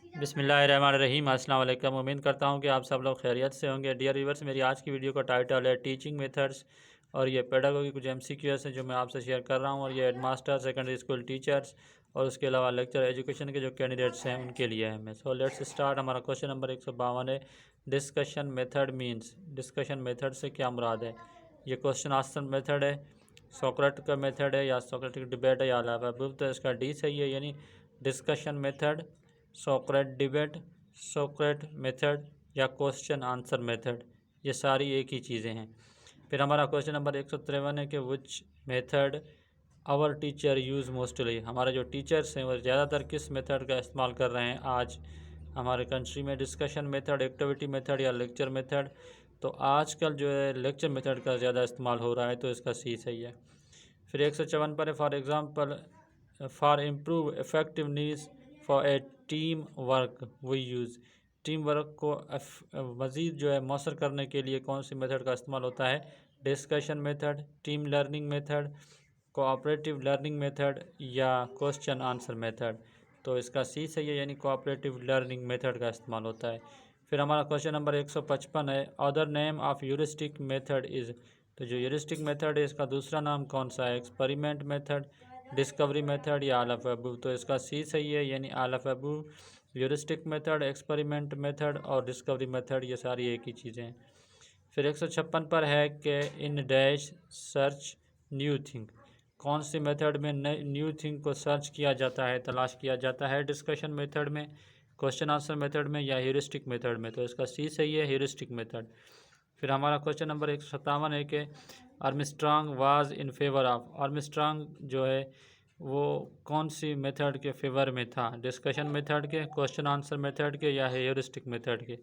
बिस्मिल्लाहिर्रहमानिर्रहीम। अस्सलाम वालेकुम। उम्मीद करता हूँ कि आप सब लोग खैरियत से होंगे। डियर व्यूअर्स, मेरी आज की वीडियो का टाइटल है टीचिंग मेथड्स और ये पेडागोगी कुछ MCQs हैं जो मैं आपसे शेयर कर रहा हूँ, और ये हेडमास्टर, सेकेंडरी स्कूल टीचर्स और उसके अलावा लेक्चर एजुकेशन के जो कैंडिडेट्स हैं उनके लिए है। मैं सो लेट्स स्टार्ट। हमारा क्वेश्चन नंबर 152 है, discussion method means. Discussion method से क्या मुराद है? ये क्वेश्चन आंसर मेथड है, सोक्रेट का मेथड है, या सोक्रेटिक डिबेट है, या अलावा। तो इसका डी सही है, यानी डिस्कशन मेथड, सोक्रेट डिबेट, सोक्रेट मेथड या क्वेश्चन आंसर मेथड, ये सारी एक ही चीज़ें हैं। फिर हमारा क्वेश्चन नंबर 153 है कि which method our teacher use mostly. हमारे जो टीचर्स हैं वो ज़्यादातर किस मेथड का इस्तेमाल कर रहे हैं आज हमारे कंट्री में? डिस्कशन मेथड, एक्टिविटी मेथड या लेक्चर मेथड? तो आजकल जो है लेक्चर मेथड का ज़्यादा इस्तेमाल हो रहा है, तो इसका सी सही है। फिर 154 पर है, for example for improve effectiveness for a team work we use. Team work को मज़ीद जो है मौसर करने के लिए कौन सी मेथड का इस्तेमाल होता है? Discussion method, team learning method, cooperative learning method या क्वेश्चन आंसर मेथड? तो इसका सी सही है, यानी कोऑपरेटिव लर्निंग मेथड का इस्तेमाल होता है। फिर हमारा क्वेश्चन नंबर 155 है, other name of heuristic method is. तो जो ह्यूरिस्टिक मेथड है इसका दूसरा नाम कौन सा है? एक्सपेरिमेंट मेथड, डिस्कवरी मेथड या ऑल ऑफ अबव? तो इसका सी सही है, यानी all of above. Heuristic method, experiment method और डिस्कवरी मेथड ये सारी एक ही चीज़ें हैं। फिर 156 पर है कि in dash search new thing. कौन सी मेथड में न्यू थिंग को सर्च किया जाता है, तलाश किया जाता है? डिस्कशन मेथड में, क्वेश्चन आंसर मेथड में या ह्यूरिस्टिक मेथड में? तो इसका सी सही है, ह्यूरिस्टिक मेथड। फिर हमारा क्वेश्चन नंबर 157 है कि Armstrong was in favour of. Armstrong जो है वो कौन सी मेथड के फेवर में था? डिस्कशन मेथड के, क्वेश्चन आंसर मेथड के या ह्यूरिस्टिक मेथड के?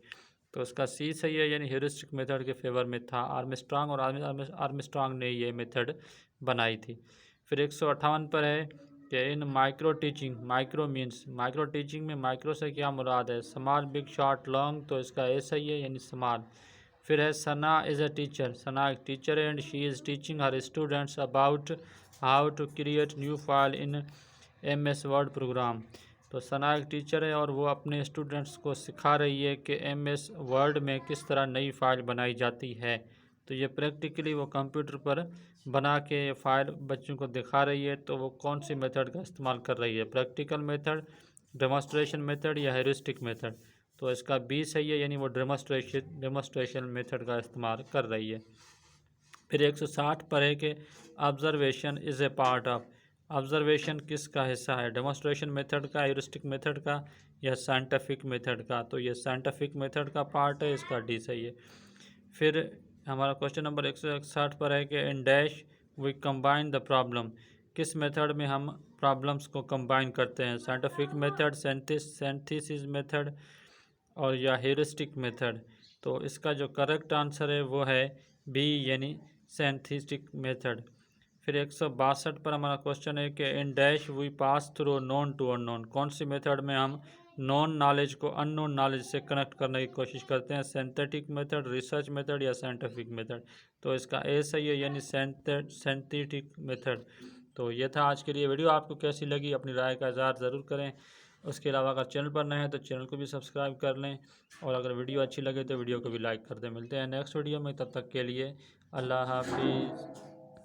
तो उसका सी सही है, यानी ह्यूरिस्टिक मेथड के फेवर में था आर्मस्ट्रांग, और आर्मस्ट्रांग ने ये मेथड बनाई थी। फिर 158 पर है कि इन micro teaching, micro means, micro teaching में माइक्रो से क्या मुराद है? Small, big, short, long? तो इसका ए सही है, यानी स्मॉल। फिर है सना इज़ ए टीचर। सना एक टीचर है and she is teaching her students about how to create new file in MS Word program. तो सना एक टीचर है और वो अपने स्टूडेंट्स को सिखा रही है कि MS वर्ड में किस तरह नई फ़ाइल बनाई जाती है। तो ये प्रैक्टिकली वो कंप्यूटर पर बना के ये फ़ाइल बच्चों को दिखा रही है। तो वो कौन सी मेथड का इस्तेमाल कर रही है? प्रैक्टिकल मेथड, डेमोस्ट्रेशन मेथड या हेरिस्टिक मेथड? तो इसका बी सही है, यानी वो डेमोस्ट्रेशन मेथड का इस्तेमाल कर रही है। फिर 160 पर है कि observation is a part of. Observation किसका हिस्सा है? डेमोस्ट्रेशन मेथड का, ह्यूरिस्टिक मेथड का या साइंटिफिक मेथड का? तो ये साइंटिफिक मेथड का पार्ट है, इसका डी सही है। फिर हमारा क्वेश्चन नंबर 161 पर है कि in dash we combine the problem. किस मेथड में हम प्रॉब्लम्स को कंबाइन करते हैं? साइंटिफिक मेथड, सेंथिसिस मेथड और या ह्यूरिस्टिक मेथड? तो इसका जो करेक्ट आंसर है वो है बी, यानी सेंथिस्टिक मेथड। फिर 162 पर हमारा क्वेश्चन है कि in dash we pass through known to unknown. कौन सी मेथड में हम नॉन नॉलेज को अननोन नॉलेज से कनेक्ट करने की कोशिश करते हैं? सिंथेटिक मेथड, रिसर्च मेथड या साइंटिफिक मेथड? तो इसका ए सही है, यानी सिंथेटिक मेथड। तो ये था आज के लिए वीडियो। आपको कैसी लगी अपनी राय का इज़हार ज़रूर करें। उसके अलावा अगर चैनल पर नए हैं तो चैनल को भी सब्सक्राइब कर लें, और अगर वीडियो अच्छी लगे तो वीडियो को भी लाइक कर दें। मिलते हैं नेक्स्ट वीडियो में, तब तक के लिए अल्लाह हाफिज़।